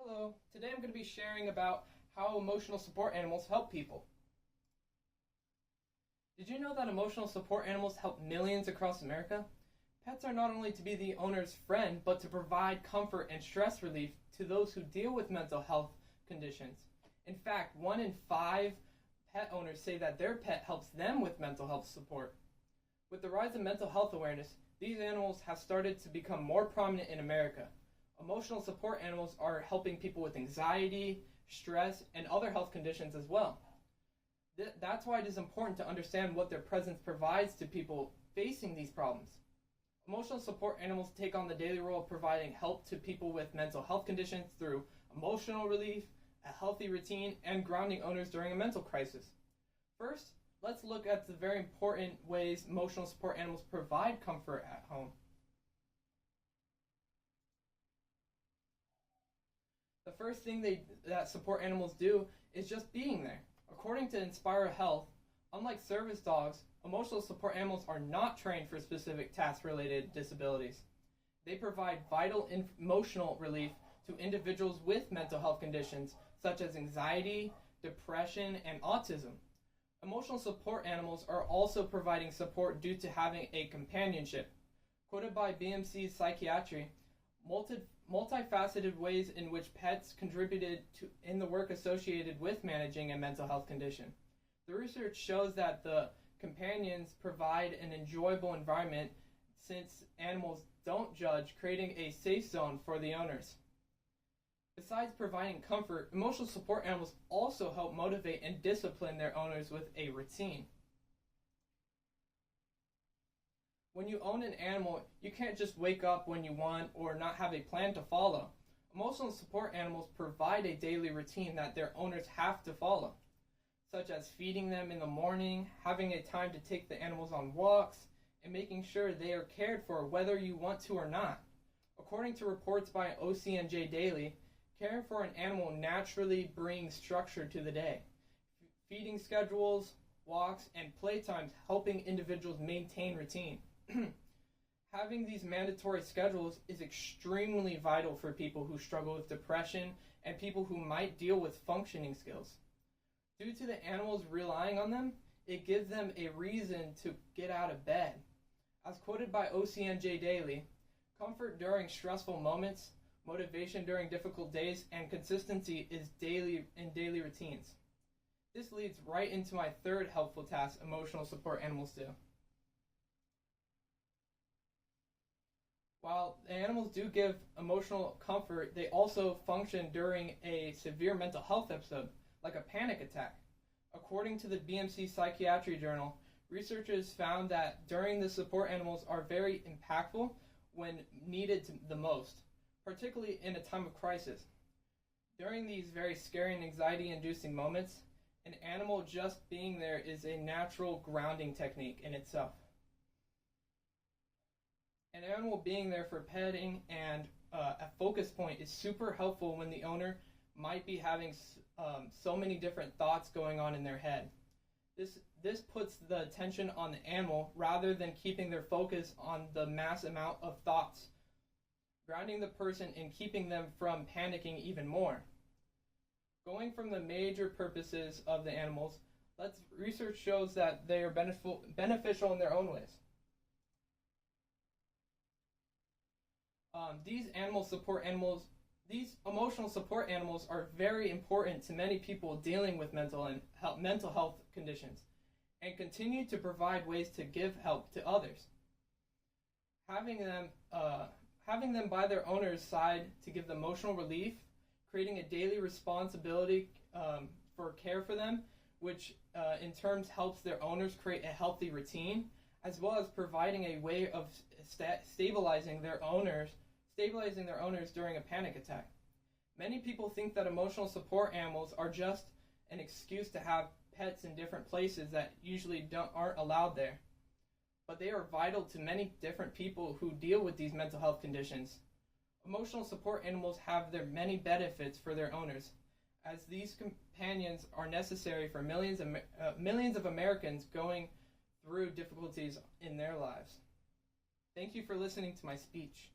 Hello, today I'm going to be sharing about how emotional support animals help people. Did you know that emotional support animals help millions across America? Pets are not only to be the owner's friend, but to provide comfort and stress relief to those who deal with mental health conditions. In fact, 1 in 5 pet owners say that their pet helps them with mental health support. With the rise of mental health awareness, these animals have started to become more prominent in America. Emotional support animals are helping people with anxiety, stress, and other health conditions as well. That's why it is important to understand what their presence provides to people facing these problems. Emotional support animals take on the daily role of providing help to people with mental health conditions through emotional relief, a healthy routine, and grounding owners during a mental crisis. First, let's look at the very important ways emotional support animals provide comfort at home. The first thing that support animals do is just being there. According to Inspire Health, unlike service dogs, emotional support animals are not trained for specific task-related disabilities. They provide vital emotional relief to individuals with mental health conditions such as anxiety, depression, and autism. Emotional support animals are also providing support due to having a companionship. Quoted by BMC's Psychiatry, multifaceted ways in which pets contributed in the work associated with managing a mental health condition. The research shows that the companions provide an enjoyable environment since animals don't judge, creating a safe zone for the owners. Besides providing comfort, emotional support animals also help motivate and discipline their owners with a routine. When you own an animal, you can't just wake up when you want or not have a plan to follow. Emotional support animals provide a daily routine that their owners have to follow, such as feeding them in the morning, having a time to take the animals on walks, and making sure they are cared for whether you want to or not. According to reports by OCNJ Daily, caring for an animal naturally brings structure to the day. Feeding schedules, walks, and playtimes helping individuals maintain routine. Having these mandatory schedules is extremely vital for people who struggle with depression and people who might deal with functioning skills. Due to the animals relying on them, it gives them a reason to get out of bed. As quoted by OCNJ Daily, comfort during stressful moments, motivation during difficult days, and consistency is in daily routines. This leads right into my third helpful task emotional support animals do. While the animals do give emotional comfort, they also function during a severe mental health episode, like a panic attack. According to the BMC Psychiatry Journal, researchers found that during the support animals are very impactful when needed the most, particularly in a time of crisis. During these very scary and anxiety-inducing moments, an animal just being there is a natural grounding technique in itself. An animal being there for petting and a focus point is super helpful when the owner might be having so many different thoughts going on in their head. This puts the attention on the animal rather than keeping their focus on the mass amount of thoughts, grounding the person and keeping them from panicking even more. Going from the major purposes of the animals, research shows that they are beneficial in their own ways. These emotional support animals are very important to many people dealing with mental health conditions and continue to provide ways to give help to others. Having them by their owner's side to give them emotional relief, creating a daily responsibility for care for them, which in turn helps their owners create a healthy routine, as well as providing a way of stabilizing their owners during a panic attack. Many people think that emotional support animals are just an excuse to have pets in different places that usually aren't allowed there. But they are vital to many different people who deal with these mental health conditions. Emotional support animals have their many benefits for their owners, as these companions are necessary for millions of Americans going through difficulties in their lives. Thank you for listening to my speech.